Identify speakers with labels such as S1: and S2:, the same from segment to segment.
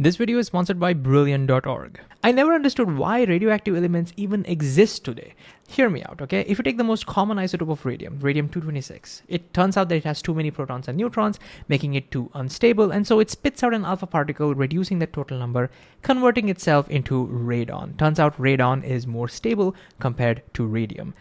S1: This video is sponsored by Brilliant.org. I never understood why radioactive elements even exist today. Hear me out, okay? If you take the most common isotope of radium, radium-226, it turns out that it has too many protons and neutrons, making it too unstable, and so it spits out an alpha particle, reducing the total number, converting itself into radon. Turns out radon is more stable compared to radium.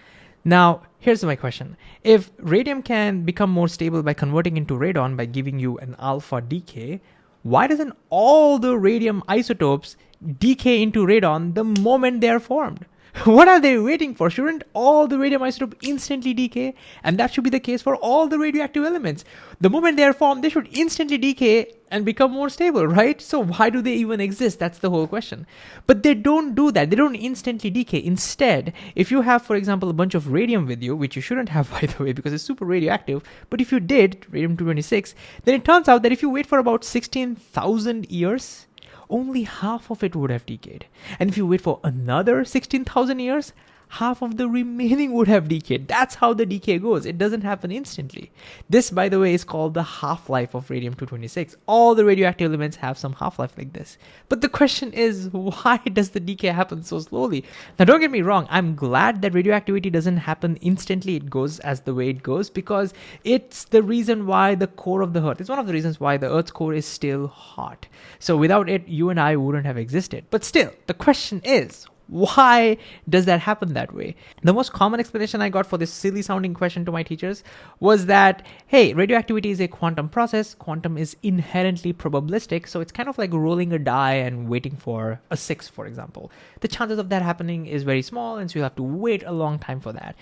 S1: Now, here's my question. If radium can become more stable by converting into radon by giving you an alpha decay, why doesn't all the radium isotopes decay into radon the moment they are formed? What are they waiting for? Shouldn't all the radium isotope instantly decay? And that should be the case for all the radioactive elements. The moment they are formed, they should instantly decay and become more stable, right? So why do they even exist? That's the whole question. But they don't do that. They don't instantly decay. Instead, if you have, for example, a bunch of radium with you, which you shouldn't have, by the way, because it's super radioactive, but if you did, radium-226, then it turns out that if you wait for about 16,000 years, only half of it would have decayed. And if you wait for another 16,000 years, half of the remaining would have decayed. That's how the decay goes. It doesn't happen instantly. This, by the way, is called the half-life of radium-226. All the radioactive elements have some half-life like this. But the question is, why does the decay happen so slowly? Now, don't get me wrong. I'm glad that radioactivity doesn't happen instantly. It goes as the way it goes because it's the reason why the core of the Earth, it's one of the reasons why the Earth's core is still hot. So without it, you and I wouldn't have existed. But still, the question is, why does that happen that way? The most common explanation I got for this silly sounding question to my teachers was that, hey, radioactivity is a quantum process. Quantum is inherently probabilistic. So it's kind of like rolling a die and waiting for a 6, for example. The chances of that happening is very small, and so you have to wait a long time for that.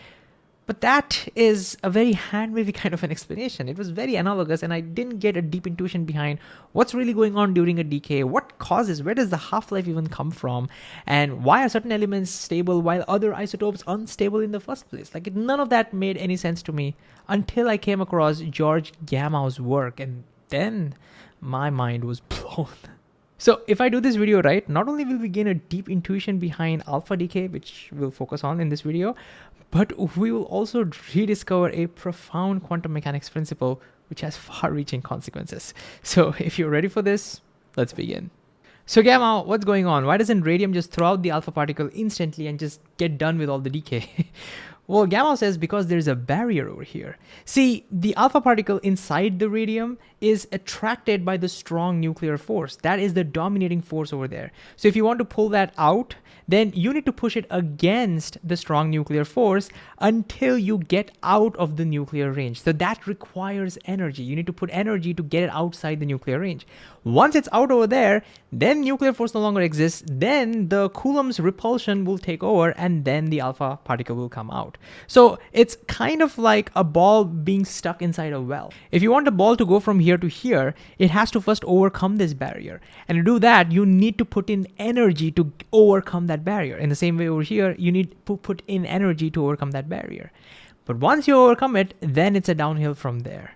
S1: But that is a very hand-wavy kind of an explanation. It was very analogous, and I didn't get a deep intuition behind what's really going on during a decay, what causes, where does the half-life even come from, and why are certain elements stable while other isotopes unstable in the first place. None of that made any sense to me until I came across George Gamow's work, and then my mind was blown. So if I do this video right, not only will we gain a deep intuition behind alpha decay, which we'll focus on in this video, but we will also rediscover a profound quantum mechanics principle which has far-reaching consequences. So if you're ready for this, let's begin. So Gamma, what's going on? Why doesn't radium just throw out the alpha particle instantly and just get done with all the decay? Well, Gamma says because there's a barrier over here. See, the alpha particle inside the radium is attracted by the strong nuclear force. That is the dominating force over there. So if you want to pull that out, then you need to push it against the strong nuclear force until you get out of the nuclear range. So that requires energy. You need to put energy to get it outside the nuclear range. Once it's out over there, then nuclear force no longer exists. Then the Coulomb's repulsion will take over, and then the alpha particle will come out. So it's kind of like a ball being stuck inside a well. If you want a ball to go from here to here, it has to first overcome this barrier. And to do that, you need to put in energy to overcome that barrier. In the same way over here, you need to put in energy to overcome that barrier. But once you overcome it, then it's a downhill from there.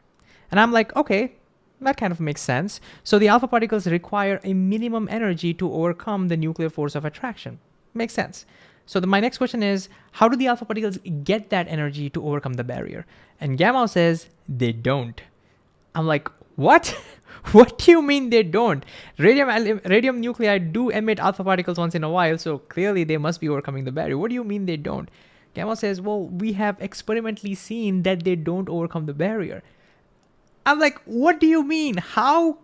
S1: And I'm like, okay, that kind of makes sense. So the alpha particles require a minimum energy to overcome the nuclear force of attraction. Makes sense. So my next question is, how do the alpha particles get that energy to overcome the barrier? And Gamma says they don't. I'm like, what? What do you mean they don't? Radium nuclei do emit alpha particles once in a while, so clearly they must be overcoming the barrier. What do you mean they don't? Gamma says, well, we have experimentally seen that they don't overcome the barrier. I'm like, what do you mean? How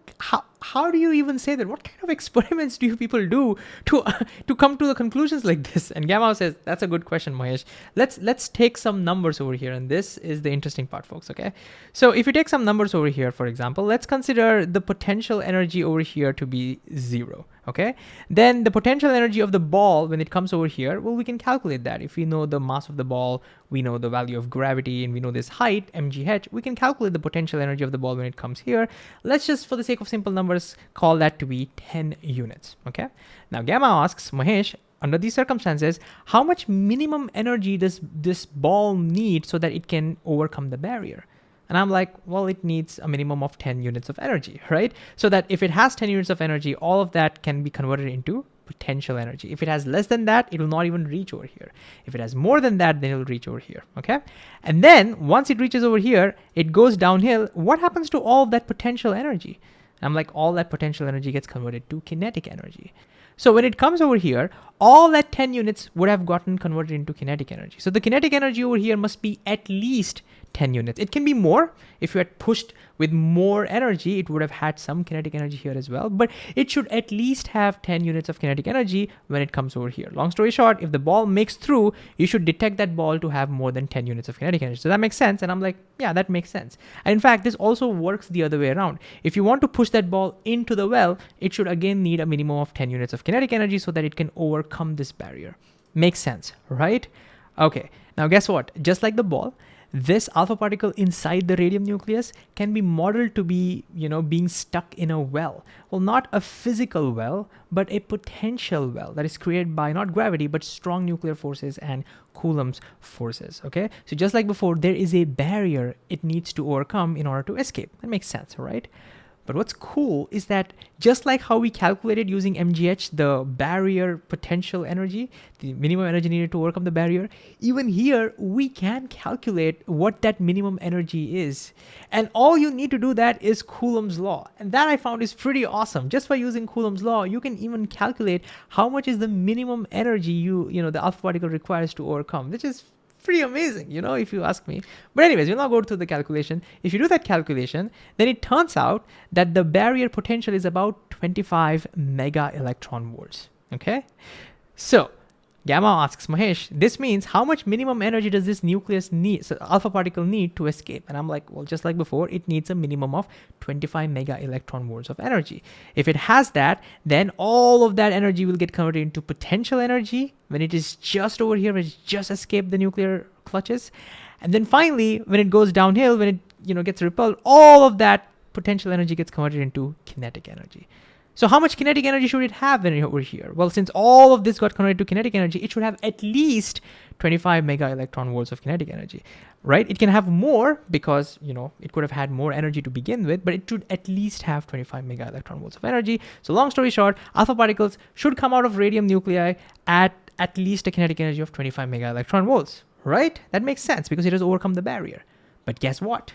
S1: do you even say that? What kind of experiments do you people do to come to the conclusions like this? And Gamma says, that's a good question, Mahesh. Let's take some numbers over here. And this is the interesting part, folks, okay? So if you take some numbers over here, for example, let's consider the potential energy over here to be 0, okay? Then the potential energy of the ball when it comes over here, well, we can calculate that. If we know the mass of the ball, we know the value of gravity, and we know this height, mgh, we can calculate the potential energy of the ball when it comes here. Let's just, for the sake of simple numbers, call that to be 10 units, okay? Now Gamma asks, Mahesh, under these circumstances, how much minimum energy does this ball need so that it can overcome the barrier? And I'm like, well, it needs a minimum of 10 units of energy, right? So that if it has 10 units of energy, all of that can be converted into potential energy. If it has less than that, it will not even reach over here. If it has more than that, then it will reach over here, okay? And then once it reaches over here, it goes downhill. What happens to all of that potential energy? I'm like, all that potential energy gets converted to kinetic energy. So when it comes over here, all that 10 units would have gotten converted into kinetic energy. So the kinetic energy over here must be at least 10 units. It can be more. If you had pushed with more energy, it would have had some kinetic energy here as well, but it should at least have 10 units of kinetic energy when it comes over here. Long story short, if the ball makes through, you should detect that ball to have more than 10 units of kinetic energy. So that makes sense. And I'm like, yeah, that makes sense. And in fact, this also works the other way around. If you want to push that ball into the well, it should again need a minimum of 10 units of kinetic energy so that it can overcome this barrier. Makes sense, right? Okay, now guess what? Just like the ball, this alpha particle inside the radium nucleus can be modeled to be, being stuck in a well. Well, not a physical well, but a potential well that is created by not gravity, but strong nuclear forces and Coulomb's forces, okay? So just like before, there is a barrier it needs to overcome in order to escape. That makes sense, right? But what's cool is that just like how we calculated using MGH, the barrier potential energy, the minimum energy needed to overcome the barrier, even here, we can calculate what that minimum energy is. And all you need to do that is Coulomb's law. And that I found is pretty awesome. Just by using Coulomb's law, you can even calculate how much is the minimum energy the alpha particle requires to overcome, which is pretty amazing, if you ask me. But anyways, we'll now go through the calculation. If you do that calculation, then it turns out that the barrier potential is about 25 mega electron volts. Okay, so Gamma asks, Mahesh, this means how much minimum energy does this nucleus need, so alpha particle need to escape? And I'm like, well, just like before, it needs a minimum of 25 mega electron volts of energy. If it has that, then all of that energy will get converted into potential energy when it is just over here, when it's just escaped the nuclear clutches. And then finally, when it goes downhill, when it gets repelled, all of that potential energy gets converted into kinetic energy. So how much kinetic energy should it have over here? Well, since all of this got converted to kinetic energy, it should have at least 25 mega electron volts of kinetic energy, right? It can have more because, it could have had more energy to begin with, but it should at least have 25 mega electron volts of energy. So long story short, alpha particles should come out of radium nuclei at least a kinetic energy of 25 mega electron volts, right? That makes sense because it has overcome the barrier. But guess what?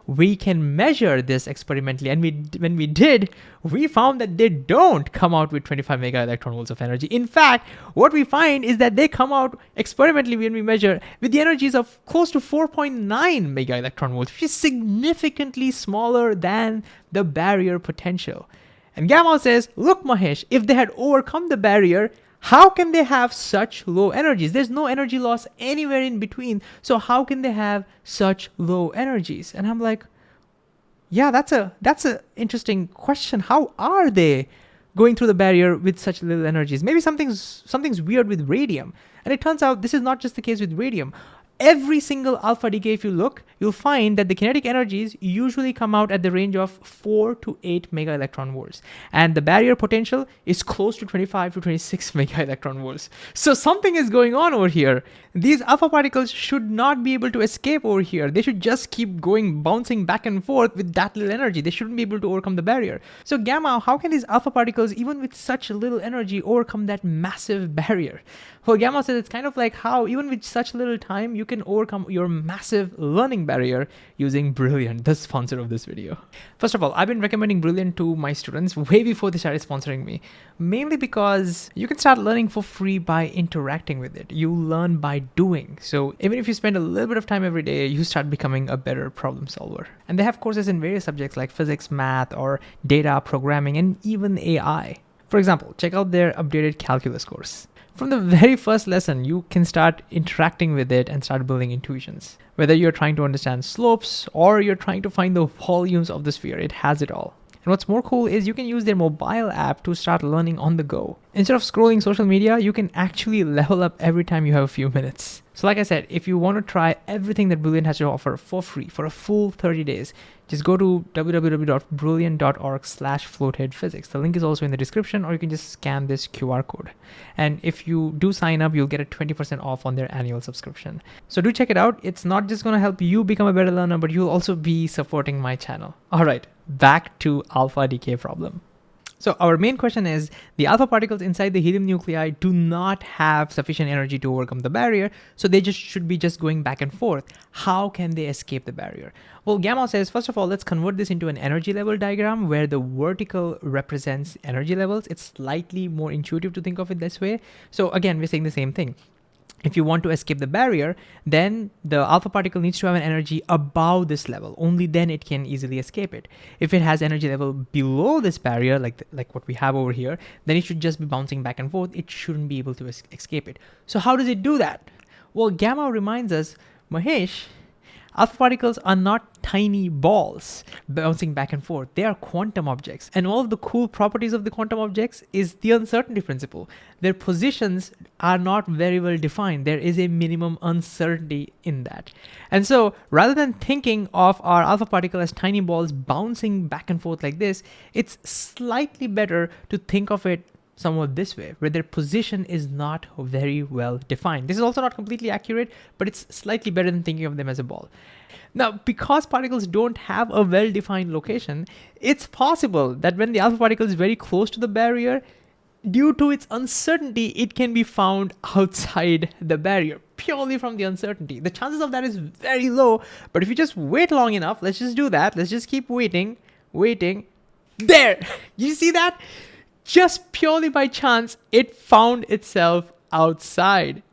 S1: We can measure this experimentally, and when we did, we found that they don't come out with 25 mega electron volts of energy. In fact, what we find is that they come out experimentally when we measure with the energies of close to 4.9 mega electron volts, which is significantly smaller than the barrier potential. And Gamma says, look, Mahesh, if they had overcome the barrier, how can they have such low energies? There's no energy loss anywhere in between. So how can they have such low energies? And I'm like, yeah, that's a interesting question. How are they going through the barrier with such little energies? Maybe something's weird with radium. And it turns out this is not just the case with radium. Every single alpha decay, if you look, you'll find that the kinetic energies usually come out at the range of 4 to 8 mega electron volts. And the barrier potential is close to 25 to 26 mega electron volts. So something is going on over here. These alpha particles should not be able to escape over here. They should just keep bouncing back and forth with that little energy. They shouldn't be able to overcome the barrier. So Gamma, how can these alpha particles, even with such little energy, overcome that massive barrier? Well, Gamma says it's kind of like how, even with such little time, you can overcome your massive learning barrier using Brilliant, the sponsor of this video. First of all, I've been recommending Brilliant to my students way before they started sponsoring me, mainly because you can start learning for free by interacting with it. You learn by doing. So even if you spend a little bit of time every day, you start becoming a better problem solver. And they have courses in various subjects like physics, math, or data, programming, and even AI. For example, check out their updated calculus course. From the very first lesson, you can start interacting with it and start building intuitions. Whether you're trying to understand slopes or you're trying to find the volumes of the sphere, it has it all. And what's more cool is you can use their mobile app to start learning on the go. Instead of scrolling social media, you can actually level up every time you have a few minutes. So like I said, if you want to try everything that Brilliant has to offer for free for a full 30 days, just go to www.brilliant.org/FloatHeadPhysics. The link is also in the description, or you can just scan this QR code. And if you do sign up, you'll get a 20% off on their annual subscription. So do check it out. It's not just going to help you become a better learner, but you'll also be supporting my channel. All right, back to alpha decay problem. So our main question is, the alpha particles inside the helium nuclei do not have sufficient energy to overcome the barrier, so they just should be just going back and forth. How can they escape the barrier? Well, Gamma says, first of all, let's convert this into an energy level diagram where the vertical represents energy levels. It's slightly more intuitive to think of it this way. So again, we're saying the same thing. If you want to escape the barrier, then the alpha particle needs to have an energy above this level. Only then it can easily escape it. If it has energy level below this barrier, like what we have over here, then it should just be bouncing back and forth. It shouldn't be able to escape it. So how does it do that? Well, Gamma reminds us, Mahesh, alpha particles are not tiny balls bouncing back and forth. They are quantum objects. And all of the cool properties of the quantum objects is the uncertainty principle. Their positions are not very well defined. There is a minimum uncertainty in that. And so rather than thinking of our alpha particle as tiny balls bouncing back and forth like this, it's slightly better to think of it somewhat this way, where their position is not very well defined. This is also not completely accurate, but it's slightly better than thinking of them as a ball. Now, because particles don't have a well-defined location, it's possible that when the alpha particle is very close to the barrier, due to its uncertainty, it can be found outside the barrier, purely from the uncertainty. The chances of that is very low, but if you just wait long enough, let's just do that. Let's just keep waiting. There! You see that? Just purely by chance, it found itself outside.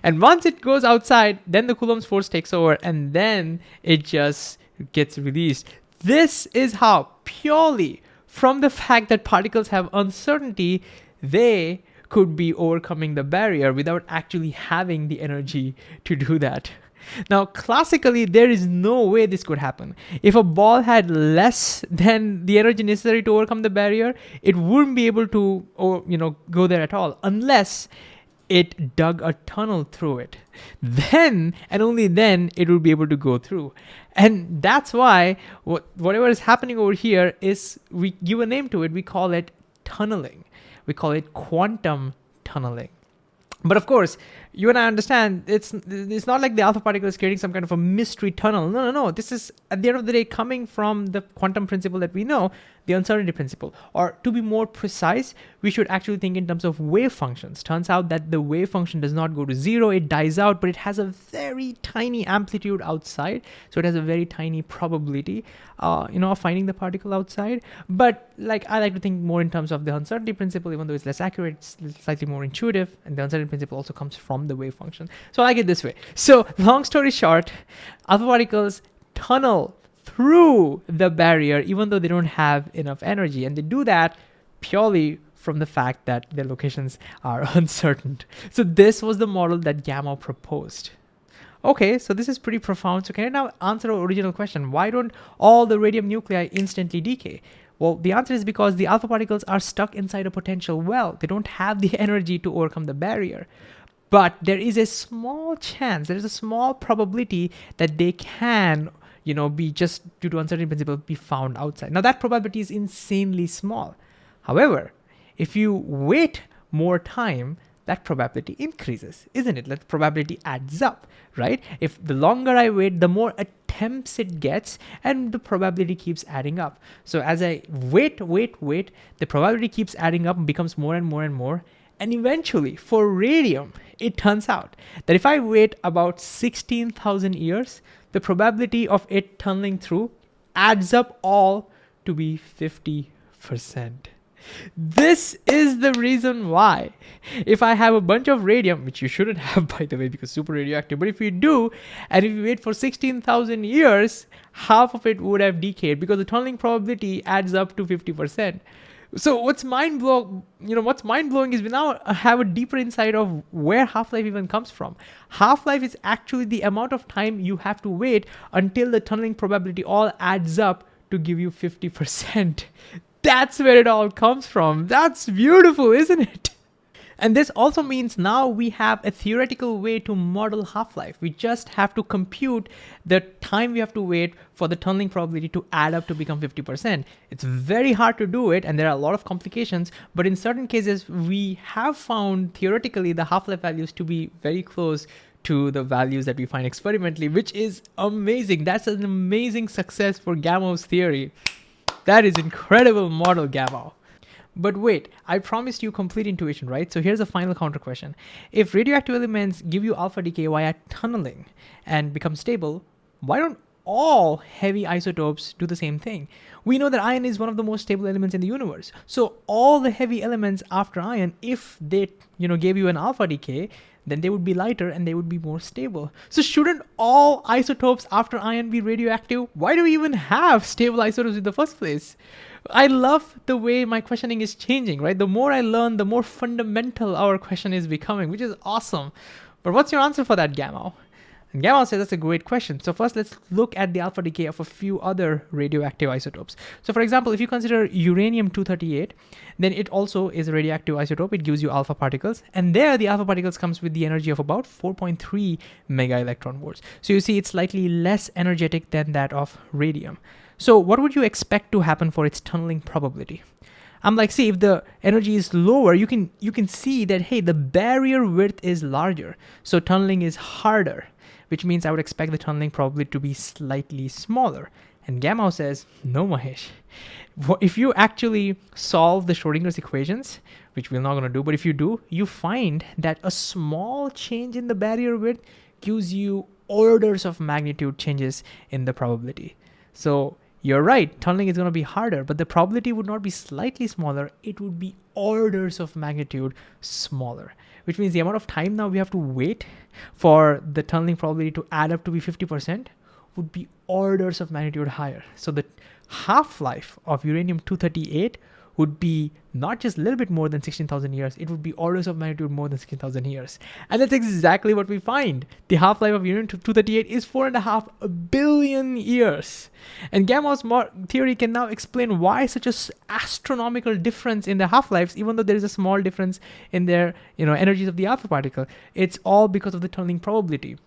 S1: And once it goes outside, then the Coulomb's force takes over and then it just gets released. This is how, purely from the fact that particles have uncertainty, they could be overcoming the barrier without actually having the energy to do that. Now, classically, there is no way this could happen. If a ball had less than the energy necessary to overcome the barrier, it wouldn't be able to, go there at all, unless it dug a tunnel through it. Then, and only then, it would be able to go through. And that's why whatever is happening over here is, we give a name to it, we call it tunneling. We call it quantum tunneling. But of course, you and I understand it's not like the alpha particle is creating some kind of a mystery tunnel. No. This is, at the end of the day, coming from the quantum principle that we know, the uncertainty principle. Or to be more precise, we should actually think in terms of wave functions. Turns out that the wave function does not go to zero, it dies out, but it has a very tiny amplitude outside. So it has a very tiny probability, of finding the particle outside. But I like to think more in terms of the uncertainty principle, even though it's less accurate, it's slightly more intuitive. And the uncertainty principle also comes from the wave function. So I like it this way. So long story short, alpha particles tunnel through the barrier even though they don't have enough energy, and they do that purely from the fact that their locations are uncertain. So this was the model that Gamma proposed. Okay, so this is pretty profound. So can I now answer our original question? Why don't all the radium nuclei instantly decay? Well, the answer is because the alpha particles are stuck inside a potential well. They don't have the energy to overcome the barrier. But there is a small chance, there is a small probability that they can, be just due to uncertainty principle, be found outside. Now that probability is insanely small. However, if you wait more time, that probability increases, isn't it? That probability adds up, right? If the longer I wait, the more attempts it gets, and the probability keeps adding up. So as I wait, the probability keeps adding up and becomes more and more and more. And eventually, for radium, it turns out that if I wait about 16,000 years, the probability of it tunneling through adds up all to be 50%. This is the reason why, if I have a bunch of radium, which you shouldn't have, by the way, because super radioactive, but if you do, and if you wait for 16,000 years, half of it would have decayed because the tunneling probability adds up to 50%. So what's mind-blowing is we now have a deeper insight of where half-life even comes from. Half-life is actually the amount of time you have to wait until the tunneling probability all adds up to give you 50%. That's where it all comes from. That's beautiful, isn't it? And this also means now we have a theoretical way to model half-life. We just have to compute the time we have to wait for the tunneling probability to add up to become 50%. It's very hard to do it, and there are a lot of complications, but in certain cases, we have found theoretically the half-life values to be very close to the values that we find experimentally, which is amazing. That's an amazing success for Gamow theory. That is incredible model, Gamow. But wait, I promised you complete intuition, right? So here's a final counter question. If radioactive elements give you alpha decay via tunneling and become stable, why don't all heavy isotopes do the same thing? We know that iron is one of the most stable elements in the universe. So all the heavy elements after iron, if they, gave you an alpha decay, then they would be lighter and they would be more stable. So shouldn't all isotopes after iron be radioactive? Why do we even have stable isotopes in the first place? I love the way my questioning is changing, right? The more I learn, the more fundamental our question is becoming, which is awesome. But what's your answer for that, Gamma? And Gamma says that's a great question. So first, let's look at the alpha decay of a few other radioactive isotopes. So for example, if you consider uranium-238, then it also is a radioactive isotope. It gives you alpha particles. And there, the alpha particles comes with the energy of about 4.3 mega electron volts. So you see it's slightly less energetic than that of radium. So what would you expect to happen for its tunneling probability? I'm like, see, if the energy is lower, you can see that, hey, the barrier width is larger. So tunneling is harder, which means I would expect the tunneling probability to be slightly smaller. And Gamma says, no, Mahesh. If you actually solve the Schrodinger's equations, which we're not going to do, but if you do, you find that a small change in the barrier width gives you orders of magnitude changes in the probability. So you're right, tunneling is going to be harder, but the probability would not be slightly smaller, it would be orders of magnitude smaller, which means the amount of time now we have to wait for the tunneling probability to add up to be 50% would be orders of magnitude higher. So the half-life of uranium-238 would be not just a little bit more than 16,000 years, it would be orders of magnitude more than 16,000 years. And that's exactly what we find. The half-life of uranium-238 is 4.5 billion years. And Gamma's theory can now explain why such an astronomical difference in the half-lives, even though there is a small difference in their energies of the alpha particle. It's all because of the tunneling probability.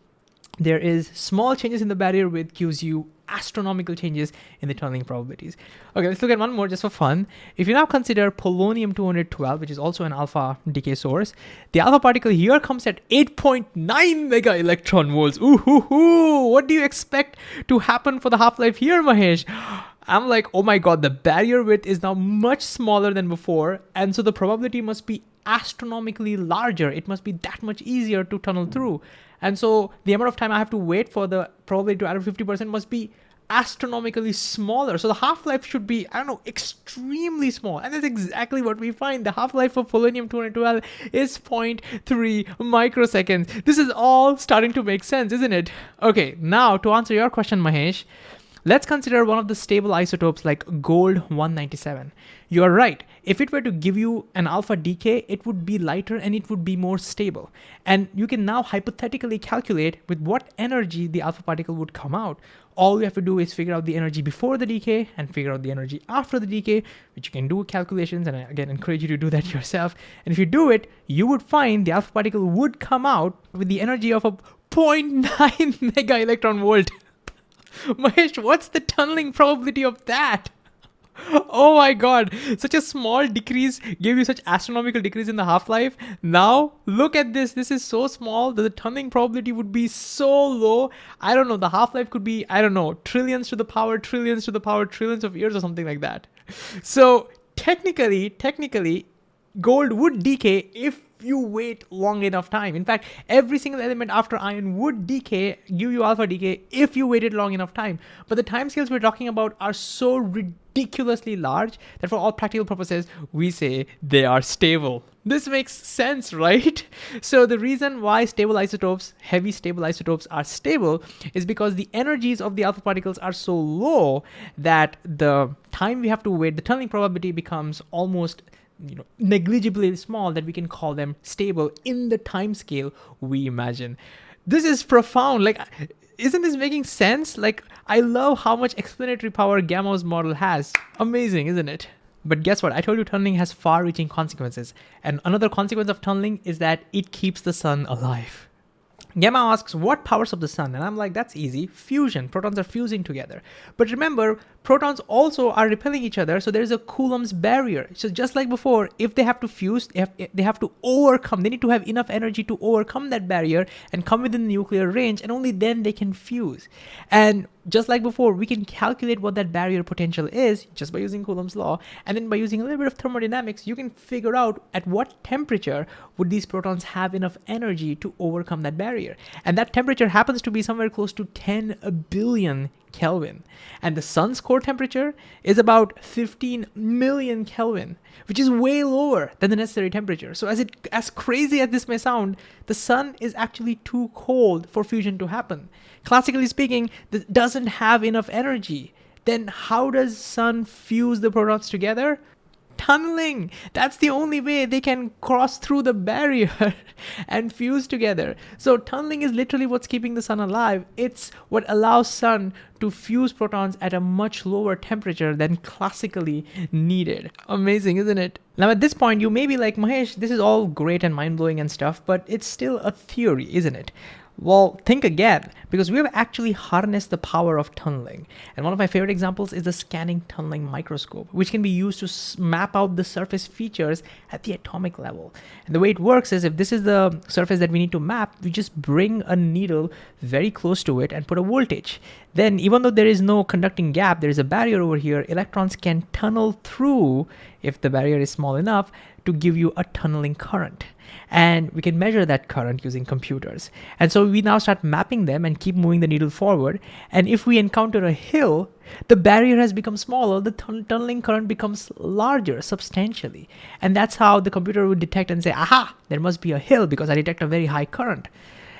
S1: There is small changes in the barrier width gives you astronomical changes in the tunneling probabilities. Okay, let's look at one more just for fun. If you now consider polonium-212, which is also an alpha decay source, the alpha particle here comes at 8.9 mega electron volts. Ooh, hoo, hoo. What do you expect to happen for the half-life here, Mahesh? I'm like, oh my God, the barrier width is now much smaller than before. And so the probability must be astronomically larger. It must be that much easier to tunnel through. And so the amount of time I have to wait for the probability to add up 50% must be astronomically smaller. So the half-life should be, extremely small. And that's exactly what we find. The half-life of polonium-212 is 0.3 microseconds. This is all starting to make sense, isn't it? Okay, now to answer your question, Mahesh, let's consider one of the stable isotopes like gold-197. You are right. If it were to give you an alpha decay, it would be lighter and it would be more stable. And you can now hypothetically calculate with what energy the alpha particle would come out. All you have to do is figure out the energy before the decay and figure out the energy after the decay, which you can do calculations, and I again encourage you to do that yourself. And if you do it, you would find the alpha particle would come out with the energy of a 0.9 mega electron volt. Mahesh, what's the tunneling probability of that? Oh my God, such a small decrease gave you such astronomical decrease in the half-life. Now look at this. This is so small that the tunneling probability would be so low. I don't know, the half-life could be, trillions to the power trillions of years or something like that. So technically, gold would decay if you wait long enough time. In fact, every single element after iron would decay, give you alpha decay if you waited long enough time. But the timescales we're talking about are so ridiculously large that for all practical purposes, we say they are stable. This makes sense, right? So the reason why stable isotopes, heavy stable isotopes are stable is because the energies of the alpha particles are so low that the time we have to wait, the tunneling probability becomes almost negligibly small that we can call them stable in the time scale we imagine. This is profound. Like, isn't this making sense? Like, I love how much explanatory power Gamma's model has. Amazing, isn't it? But guess what? I told you tunneling has far-reaching consequences. And another consequence of tunneling is that it keeps the sun alive. Gamma asks, what powers up the sun? And I'm like, that's easy. Fusion. Protons are fusing together. But remember, protons also are repelling each other, so there's a Coulomb's barrier. So just like before, if they have to fuse, they have to overcome, they need to have enough energy to overcome that barrier and come within the nuclear range, and only then they can fuse. And just like before, we can calculate what that barrier potential is just by using Coulomb's law, and then by using a little bit of thermodynamics, you can figure out at what temperature would these protons have enough energy to overcome that barrier. And that temperature happens to be somewhere close to 10 billion Kelvin. And the sun's core temperature is about 15 million Kelvin, which is way lower than the necessary temperature. So as crazy as this may sound, the sun is actually too cold for fusion to happen. Classically speaking, it doesn't have enough energy. Then how does sun fuse the protons together? Tunneling. That's the only way they can cross through the barrier and fuse together. So tunneling is literally what's keeping the sun alive. It's what allows sun to fuse protons at a much lower temperature than classically needed. Amazing, isn't it? Now at this point, you may be like, Mahesh, this is all great and mind-blowing and stuff, but it's still a theory, isn't it? Well, think again, because we have actually harnessed the power of tunneling. And one of my favorite examples is the scanning tunneling microscope, which can be used to map out the surface features at the atomic level. And the way it works is, if this is the surface that we need to map, we just bring a needle very close to it and put a voltage. Then, even though there is no conducting gap, there is a barrier over here, electrons can tunnel through, if the barrier is small enough, to give you a tunneling current. And we can measure that current using computers. And so we now start mapping them and keep moving the needle forward. And if we encounter a hill, the barrier has become smaller, the tunneling current becomes larger substantially. And that's how the computer would detect and say, aha, there must be a hill because I detect a very high current.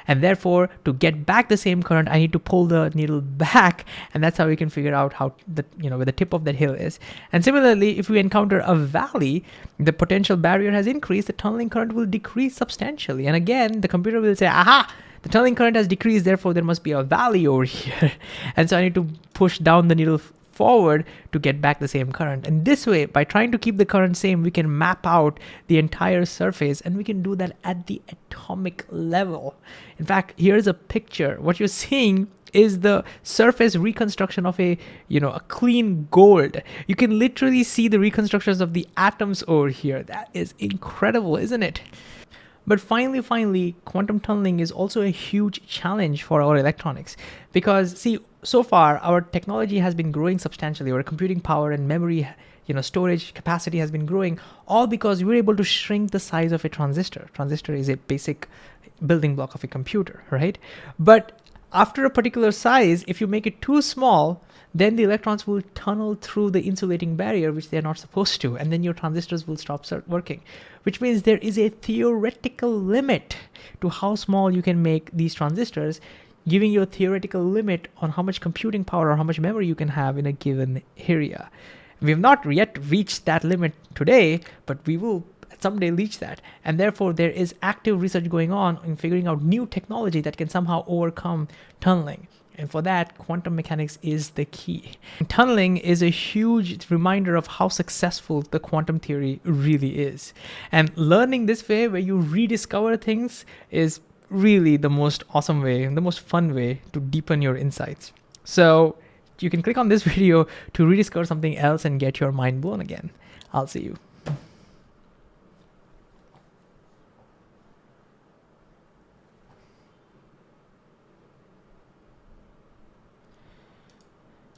S1: And therefore, to get back the same current, I need to pull the needle back, and that's how we can figure out how where the tip of that hill is. And similarly, if we encounter a valley, the potential barrier has increased, the tunneling current will decrease substantially. And again, the computer will say, aha, the tunneling current has decreased, therefore there must be a valley over here. And so I need to push down the needle forward to get back the same current. And this way, by trying to keep the current same, we can map out the entire surface, and we can do that at the atomic level. In fact, here's a picture. What you're seeing is the surface reconstruction of a clean gold. You can literally see the reconstructions of the atoms over here. That is incredible, isn't it? But finally, quantum tunneling is also a huge challenge for our electronics, because see, so far our technology has been growing substantially. Our computing power and memory, storage capacity has been growing, all because we're able to shrink the size of a transistor. Transistor is a basic building block of a computer, right? But after a particular size, if you make it too small, then the electrons will tunnel through the insulating barrier, which they're not supposed to, and then your transistors will stop working, which means there is a theoretical limit to how small you can make these transistors, giving you a theoretical limit on how much computing power or how much memory you can have in a given area. We have not yet reached that limit today, but we will someday reach that. And therefore, there is active research going on in figuring out new technology that can somehow overcome tunneling. And for that, quantum mechanics is the key. Tunneling is a huge reminder of how successful the quantum theory really is. And learning this way, where you rediscover things, is really the most awesome way and the most fun way to deepen your insights. So you can click on this video to rediscover something else and get your mind blown again. I'll see you.